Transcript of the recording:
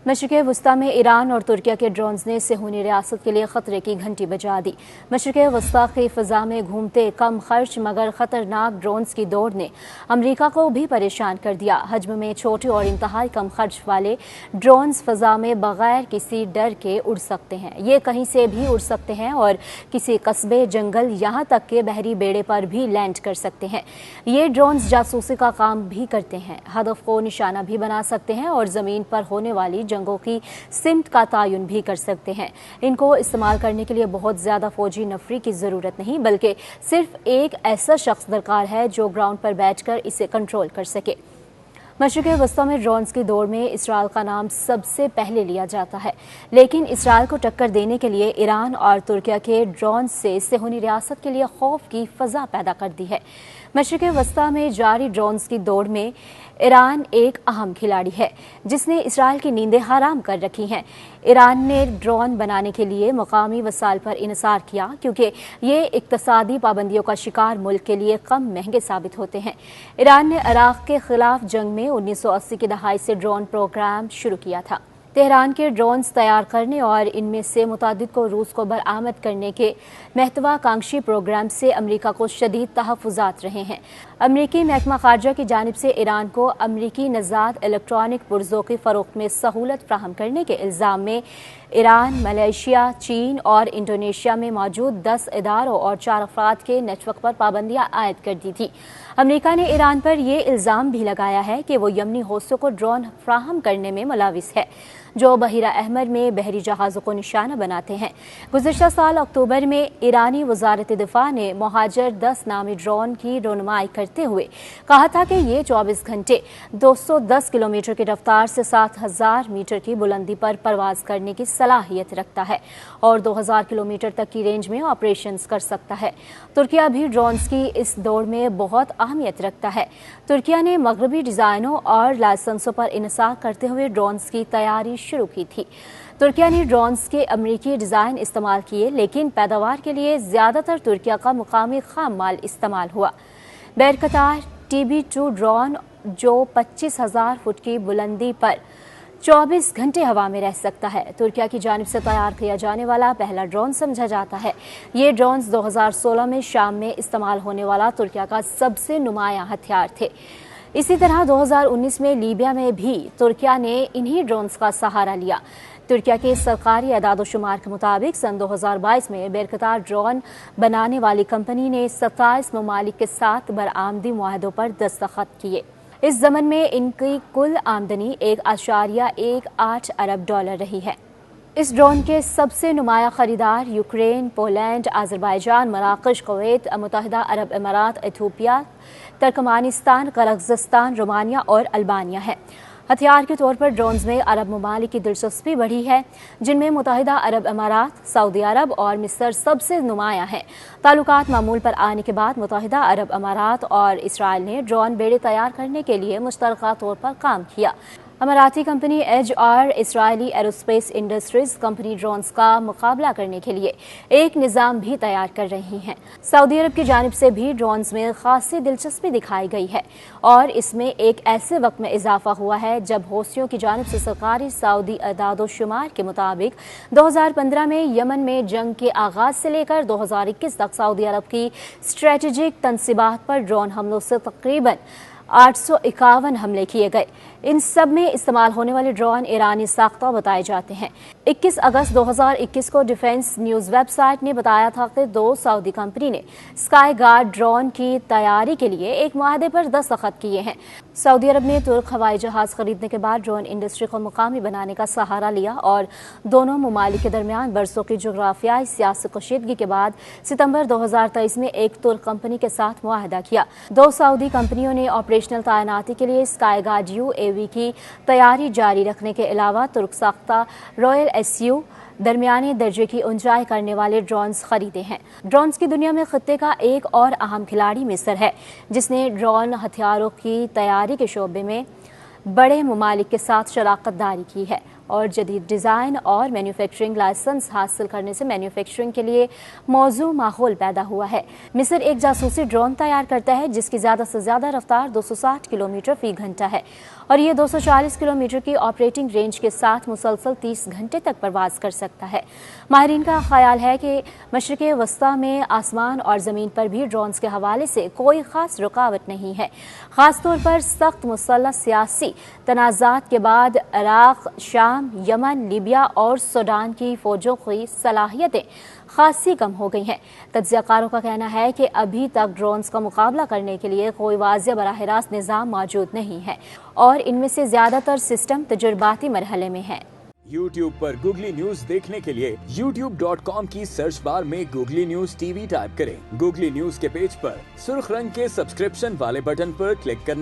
مشرق وسطی میں ایران اور ترکیہ کے ڈرونز نے صہیونی ریاست کے لیے خطرے کی گھنٹی بجا دی۔ مشرق وسطی کی فضا میں گھومتے کم خرچ مگر خطرناک ڈرونز کی دوڑ نے امریکہ کو بھی پریشان کر دیا۔ حجم میں چھوٹے اور انتہائی کم خرچ والے ڈرونز فضا میں بغیر کسی ڈر کے اڑ سکتے ہیں۔ یہ کہیں سے بھی اڑ سکتے ہیں اور کسی قصبے، جنگل، یہاں تک کہ بحری بیڑے پر بھی لینڈ کر سکتے ہیں۔ یہ ڈرونز جاسوسی کا کام بھی کرتے ہیں، ہدف کو نشانہ بھی بنا سکتے ہیں اور زمین پر ہونے والی جنگوں کی سمت کا تعین بھی کر سکتے ہیں۔ ان کو استعمال کرنے کے لیے بہت زیادہ فوجی نفری کی ضرورت نہیں، بلکہ صرف ایک ایسا شخص درکار ہے جو گراؤنڈ پر بیٹھ کر اسے کنٹرول کر سکے۔ مشرق وسطی میں ڈرونز کی دوڑ میں اسرائیل کا نام سب سے پہلے لیا جاتا ہے، لیکن اسرائیل کو ٹکر دینے کے لیے ایران اور ترکیہ کے ڈرونز سے صہیونی ریاست کے لیے خوف کی فضا پیدا کر دی ہے۔ مشرق وسطی میں جاری ڈرونز کی دوڑ میں ایران ایک اہم کھلاڑی ہے، جس نے اسرائیل کی نیندیں حرام کر رکھی ہیں۔ ایران نے ڈرون بنانے کے لیے مقامی وسائل پر انحصار کیا کیونکہ یہ اقتصادی پابندیوں کا شکار ملک کے لیے کم مہنگے ثابت ہوتے ہیں۔ ایران نے عراق کے خلاف جنگ میں 1980 کی دہائی سے ڈرون پروگرام شروع کیا تھا۔ تہران کے ڈرونز تیار کرنے اور ان میں سے متعدد کو روس کو برآمد کرنے کے محتوا کانکشی پروگرام سے امریکہ کو شدید تحفظات رہے ہیں۔ امریکی محکمہ خارجہ کی جانب سے ایران کو امریکی نژاد الیکٹرانک پرزوں کی فروخت میں سہولت فراہم کرنے کے الزام میں ایران، ملائیشیا، چین اور انڈونیشیا میں موجود 10 اداروں اور 4 افراد کے نیٹ ورک پر پابندیاں عائد کر دی تھی۔ امریکہ نے ایران پر یہ الزام بھی لگایا ہے کہ وہ یمنی حوثیوں کو ڈرون فراہم کرنے میں ملوث ہے، جو بحیرہ احمر میں بحری جہازوں کو نشانہ بناتے ہیں۔ گزشتہ سال اکتوبر میں ایرانی وزارت دفاع نے مہاجر 10 نامی ڈرون کی رونمائی کرتے ہوئے کہا تھا کہ یہ 24 گھنٹے 210 کلومیٹر کی رفتار سے 7000 میٹر کی بلندی پر پرواز کرنے کی صلاحیت رکھتا ہے اور 2000 کلومیٹر تک کی رینج میں آپریشنز کر سکتا ہے۔ ترکیہ بھی ڈرونز کی اس دوڑ میں بہت اہمیت رکھتا ہے۔ ترکیہ نے مغربی ڈیزائنوں اور لائسنسوں پر انحصار کرتے ہوئے ڈرونز کی تیاری شروع کی تھی۔ ترکیہ نے ڈرونز کے امریکی ڈیزائن استعمال کیے، لیکن پیداوار کے لیے زیادہ تر ترکیہ کا مقامی خام مال استعمال ہوا۔ بیرکتار TB2 ڈرون جو 25,000 فٹ کی بلندی پر 24 گھنٹے ہوا میں رہ سکتا ہے، ترکیہ کی جانب سے تیار کیا جانے والا پہلا ڈرون سمجھا جاتا ہے۔ یہ ڈرونز 2016 میں شام میں استعمال ہونے والا ترکیہ کا سب سے نمایاں ہتھیار تھے۔ اسی طرح 2019 میں لیبیا میں بھی ترکیہ نے انہی ڈرونز کا سہارا لیا۔ ترکیہ کے سرکاری اعداد و شمار کے مطابق سن 2022 میں بیرکتار ڈرون بنانے والی کمپنی نے 27 ممالک کے ساتھ برآمدی معاہدوں پر دستخط کیے۔ اس ضمن میں ان کی کل آمدنی 1.18 ارب ڈالر رہی ہے۔ اس ڈرون کے سب سے نمایاں خریدار یوکرین، پولینڈ، آذربائیجان، مراکش، کویت، متحدہ عرب امارات، ایتھوپیا، ترکمانستان، قرغیزستان، رومانیہ اور البانیہ ہیں۔ ہتھیار کے طور پر ڈرونز میں عرب ممالک کی دلچسپی بڑھی ہے، جن میں متحدہ عرب امارات، سعودی عرب اور مصر سب سے نمایاں ہیں۔ تعلقات معمول پر آنے کے بعد متحدہ عرب امارات اور اسرائیل نے ڈرون بیڑے تیار کرنے کے لیے مشترکہ طور پر کام کیا۔ اماراتی کمپنی ایج اور اسرائیلی ایروسپیس انڈسٹریز کمپنی ڈرونز کا مقابلہ کرنے کے لیے ایک نظام بھی تیار کر رہی ہیں۔ سعودی عرب کی جانب سے بھی ڈرونز میں خاصی دلچسپی دکھائی گئی ہے اور اس میں ایک ایسے وقت میں اضافہ ہوا ہے جب حوثیوں کی جانب سے سرکاری سعودی اعداد و شمار کے مطابق 2015 میں یمن میں جنگ کے آغاز سے لے کر 2021 تک سعودی عرب کی اسٹریٹجک تنصیبات پر ڈرون حملوں سے تقریباً 851 حملے کیے گئے۔ ان سب میں استعمال ہونے والے ڈرون ایرانی ساختہ بتائے جاتے ہیں۔ 21 اگست 2021 کو ڈیفنس نیوز ویب سائٹ نے بتایا تھا کہ 2 سعودی کمپنی نے اسکائی گارڈ ڈرون کی تیاری کے لیے ایک معاہدے پر دستخط کیے ہیں۔ سعودی عرب نے ترک ہوائی جہاز خریدنے کے بعد ڈرون انڈسٹری کو مقامی بنانے کا سہارا لیا اور دونوں ممالک کے درمیان برسوں کی جغرافیائی سیاسی کشیدگی کے بعد ستمبر 2023 میں ایک ترک کمپنی کے ساتھ معاہدہ کیا۔ 2 سعودی کمپنیوں نے آپریشنل تعیناتی کے لیے اسکائی گارڈ UAV کی تیاری جاری رکھنے کے علاوہ ترک ساختہ رائل SU درمیانے درجے کی اونچائی کرنے والے ڈرونز خریدے ہیں۔ ڈرونز کی دنیا میں خطے کا ایک اور اہم کھلاڑی مصر ہے، جس نے ڈرون ہتھیاروں کی تیاری کے شعبے میں بڑے ممالک کے ساتھ شراکت داری کی ہے۔ اور جدید ڈیزائن اور مینوفیکچرنگ لائسنس حاصل کرنے سے مینوفیکچرنگ کے لیے موزوں ماحول پیدا ہوا ہے۔ مصر ایک جاسوسی ڈرون تیار کرتا ہے جس کی زیادہ سے زیادہ رفتار 260 کلومیٹر فی گھنٹہ ہے اور یہ 240 کلومیٹر کی آپریٹنگ رینج کے ساتھ مسلسل 30 گھنٹے تک پرواز کر سکتا ہے۔ ماہرین کا خیال ہے کہ مشرق وسطی میں آسمان اور زمین پر بھی ڈرونز کے حوالے سے کوئی خاص رکاوٹ نہیں ہے، خاص طور پر سخت مسلح سیاسی تنازعات کے بعد عراق، شام، یمن، لیبیا اور سوڈان کی فوجوں کی صلاحیتیں خاصی کم ہو گئی ہیں۔ تجزیہ کاروں کا کہنا ہے کہ ابھی تک ڈرونز کا مقابلہ کرنے کے لیے کوئی واضح براہ راست نظام موجود نہیں ہے اور ان میں سے زیادہ تر سسٹم تجرباتی مرحلے میں ہیں۔ YouTube پر گوگلی نیوز دیکھنے کے لیے youtube.com کی سرچ بار میں googly news T V type کریں۔ گوگلی نیوز کے پیج پر سرخ رنگ کے سبسکرپشن والے بٹن پر کلک کرنا